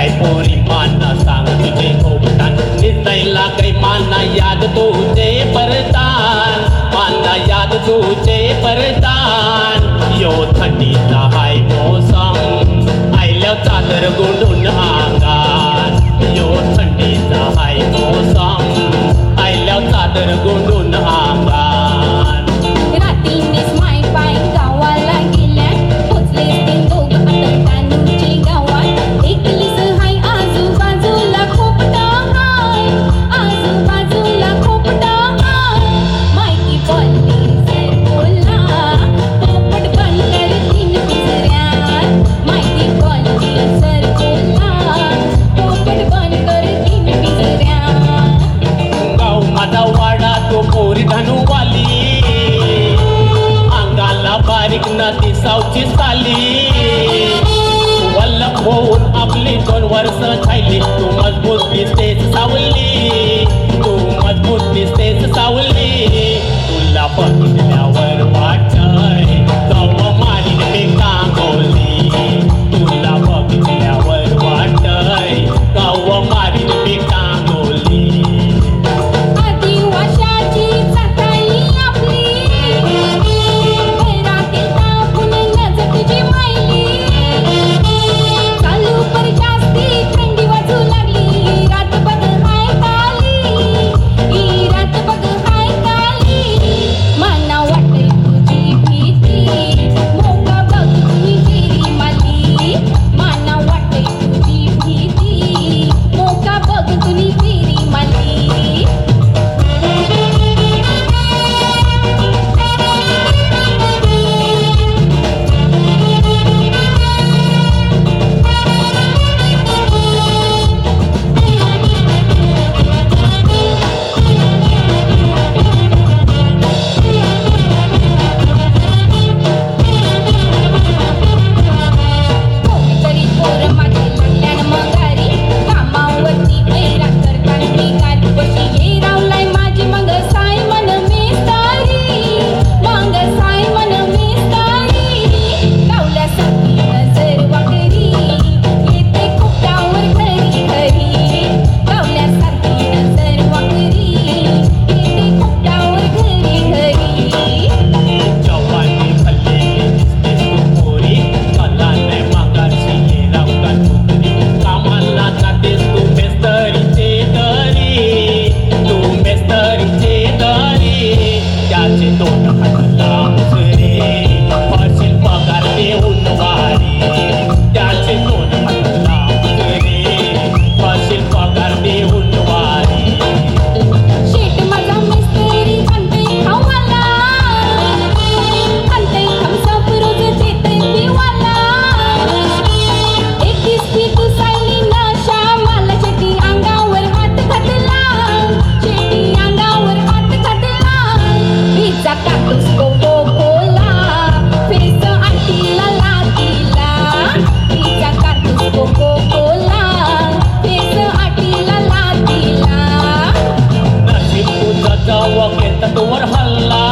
काय पोरी माना सांग तुझे गोपटान निसैला काही माना याद तुझे परतान माना याद तुझे परतान यो थंडीचा हाय मोसम आयल्याव चादर गुंडून अंगात यो थंडीचा हाय मोसम आयल्याव चादर गुंडून अंगात रात्रीनेच माय पाय गावाला गेल्या पोचले ते दोघ आता कानूचे गावात एकलीच हाय आजूबाजूला खोपटा हाय आजूबाजूला खोपटा हाय माहिती बोलली जर बोलला पोपट बंद कर तीन पिंजऱ्यात माहिती बोलली जर बोलला पोपट बंद कर तीन पिंजऱ्यात गाव माझा वाडा तो पोरी धनुवाली अंगाला बारीक ना ती सावची साली वल्लभ होऊन आपली 2 वर्ष खायली तू मजबूत दिसतेस सावली तू मजबूत दिसतेस सावली तुला बघितल्यावर वाटय गाव मारीन मी कांगोली तुला बघितल्यावर वाटय गाव मारीन मी कांगोली आदिवाशाची जाताई आपली घरातील तापून नजर तुझी मायली चालू पर जास्ती थंडी वाजू लागली रात बघ हाय काली ही रात बघ हाय काली माना वाटय तुझी भीती मोका बघ तुम्ही फेरी माली माना वाटय तुझी भीती मोका बघ तुम्ही फेरी माली कोणीतरी पोर माझे लागल्यान मगारी कामावरती बैराग करतान बिगारी कशी ये रावलाय माझी मग साय मन मेस्तारी मग साय मन मेस्तारी कावल्यासाठी नजर वाकरी येते खोपटावर घरी घरी कावल्यासाठी नजर वाकरी येते खोपटावर घरी घरी जवानी भल्लेली दिसतेस तू पोरी मला नाही मागाशी ये रावकात पुतरी कामाला जातेस तू मेस्तरीचे दरी तू मेस्तरीचे दरी त्याचे 2 हात लांबरे पडशील पगार देऊन वारी त्याचे 2 हात लांबरे पडशील पगार देऊन वारी शेट माझा मिस्त्री आणतंय खावाला आणतंय थम्सअप रोज देतंय पिवाला एक दिवशी तू सायली नशा मला शेटी अंगावर हात घातला शेटी अंगावर हात घातला पिझ्झा काटूस कोको कोला फेस आंटीला लागीला पिझ्झा काटूस कोको कोला फेस आंटीला लागीला नशीब तुझं जवळ घेतात वर हल्ला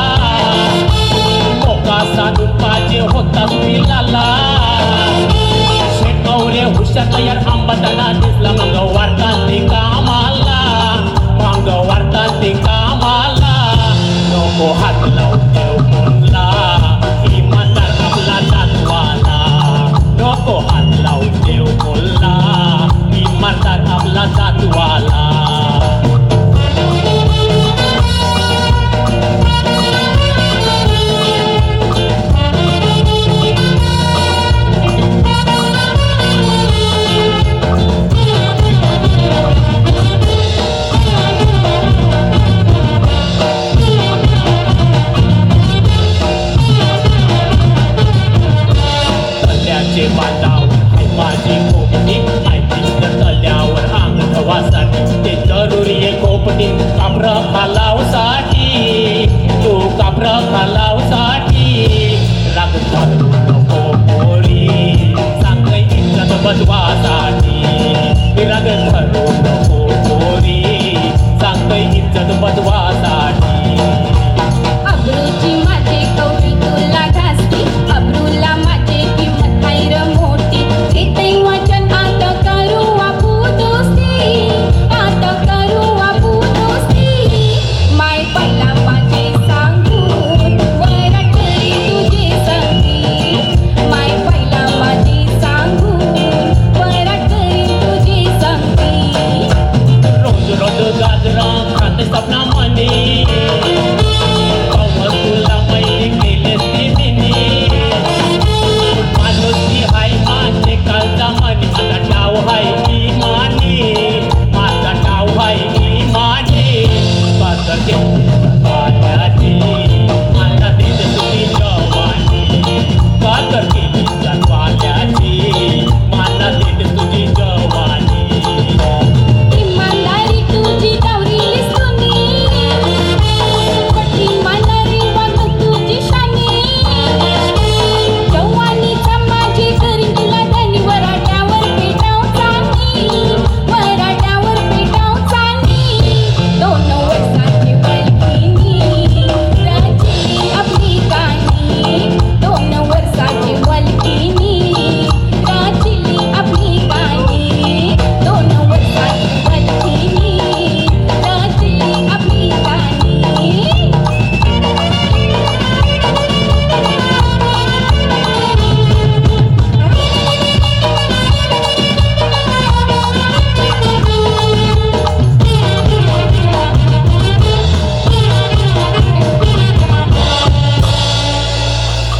मोका साधून पाहिजे होता पिलाला शेकवरे हुशार तयार आंबाताना दिसला मग वारतात ते कामाला मग वारतात ते कामाला नको हात लावून देव कोणला इमानदार आपला जातवाला नको हात लावून देव कोणला इमानदार आपला जातवाला तल्याचे बांधावर आहे माझी खोपटी ऐकलीस तर तल्यावर अंग धवासाठी ते जरुरी आहे खोपटी काबर खालावसाठी तू काबर खालावसाठी राग धरू नको पोरी सांग इज्जत बजवासाठी राग धरू नको पोरी सांग इज्जत बजवासाठी अब्रूची माझे कवडी तुला घासती अब्रूला माझे किंमत हाय र मोठी घेते वचन आता करू हाय